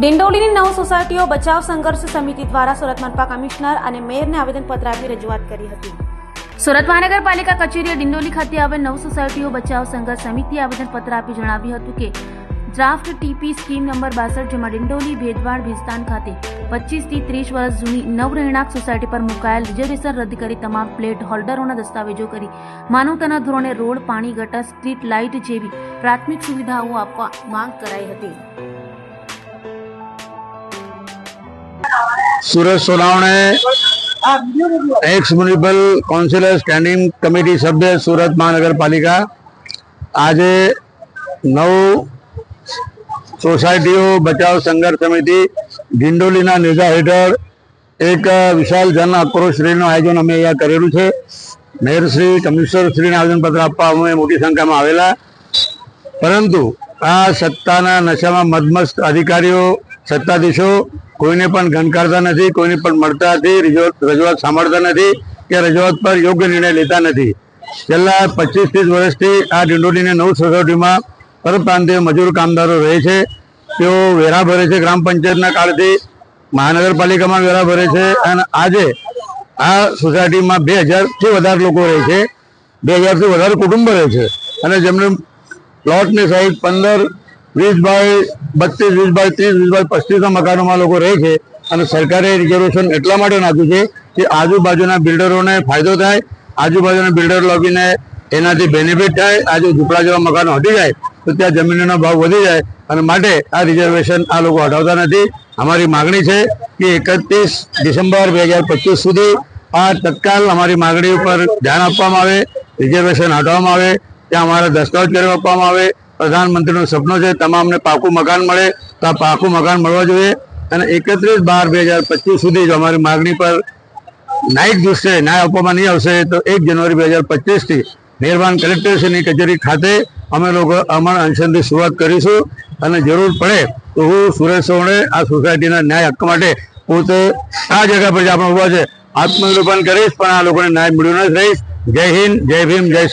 ડિંડોલીની 9 સોસાયટીઓ બચાવ સંઘર્ષ સમિતિ દ્વારા સુરત મનપા કમિશનર અને મેયરને આવેદનપત્ર આપી રજૂઆત કરી હતી। સુરત મહાનગરપાલિકા કચેરીએ ડિંડોલી ખાતે આવેલ 9 સોસાયટીઓ બચાવ સંઘર્ષ સમિતિએ આવેદનપત્ર આપી જણાવ્યું હતું કે ડ્રાફ્ટ ટીપી સ્કીમ નંબર 62 જેમાં ડિંડોલી ભેદવાડ ભીસ્તાન ખાતે 25 થી 30 વર્ષ જૂની 9 રહેણાંક સોસાયટી પર મુકાયેલ રિઝર્વેશન રદ કરી તમામ પ્લેટ હોલ્ડરોના દસ્તાવેજો કરી માનવતાના ધોરણે રોડ, પાણી, ગટર, સ્ટ્રીટ લાઇટ જેવી પ્રાથમિક સુવિધાઓ આપવા માંગ કરાઈ હતી। Surat Sonawane ex municipal councillor standing committee सभ्य सूरत महानगरपालिका आज 9 सोसायटीओ बचाव संघर्ष समिति ડિંડોલીના નેજા હેઠળ એક વિશાળ જન આક્રોશ રેલીનું આયોજન અમે અહીંયા કરેલું છે। મેયરશ્રી, કમિશનરશ્રીને આવેદનપત્ર આપવા અમે મોટી સંખ્યામાં આવેલા, પરંતુ આ સત્તાના નશામાં મદમસ્ત અધિકારીઓ, સત્તાધીશો કોઈને પણ ગણકારતા નથી, કોઈને પણ મળતા નથી, રજૂઆત સાંભળતા નથી કે રજૂઆત પર યોગ્ય નિર્ણય લેતા નથી। છેલ્લા 25-30 વર્ષથી આ ડિંડોલીની 9 સોસાયટીમાં પરપ્રાંતીય મજૂર કામદારો રહે છે। તેઓ વેરા ભરે છે, ગ્રામ પંચાયતના કાળથી મહાનગરપાલિકામાં વેરા ભરે છે અને આજે આ સોસાયટીમાં 2000થી વધારે લોકો રહે છે, 2000થી વધારે કુટુંબ રહે છે અને જેમને પ્લોટની સાઈઝ 15, 20 બાય 32, 20 બાય 30, 20 બાય 35 મકાનોમાં લોકો રહે છે અને સરકારે રિઝર્વેશન એટલા માટે નાખ્યું છે કે આજુબાજુના બિલ્ડરોને ફાયદો થાય, આજુબાજુના બિલ્ડર લોકોને એનાથી બેનિફિટ થાય। આજે ઝૂંપડા જેવા મકાનો હટી જાય તો ત્યાં જમીનનો ભાવ વધી જાય અને માટે આ રિઝર્વેશન આ લોકો હટાવતા નથી। અમારી માગણી છે કે 31 ડિસેમ્બર 2025 સુધી આ તત્કાલ અમારી માગણી ઉપર ધ્યાન આપવામાં આવે, રિઝર્વેશન હટાવવામાં આવે, ત્યાં અમારા દસ્તાવેજ કરી આપવામાં આવે। પ્રધાનમંત્રીનું સપનું છે તમામને પાકું મકાન મળે, તો આ પાકું મકાન મળવા જોઈએ અને 31/12/2025 સુધી જો અમારી માગણી પર ન્યાયિક દૃષ્ટિએ ન્યાય આપવામાં નહીં આવશે તો 1 જાન્યુઆરી 2025થી મહેરબાન કલેક્ટરશ્રીની કચેરી ખાતે અમે લોકો અમર અનશનની શરૂઆત કરીશું અને જરૂર પડે તો હું સુરેશ સોવણે આ સોસાયટીના ન્યાય હક્ક માટે પોતે આ જગ્યા પર જે આપણે ઉભા છે આત્મનિર્ભર કરીશ, પણ આ લોકોને ન્યાય મળ્યો નથી રહીશ। જય હિન્દ, જય ભીમ, જય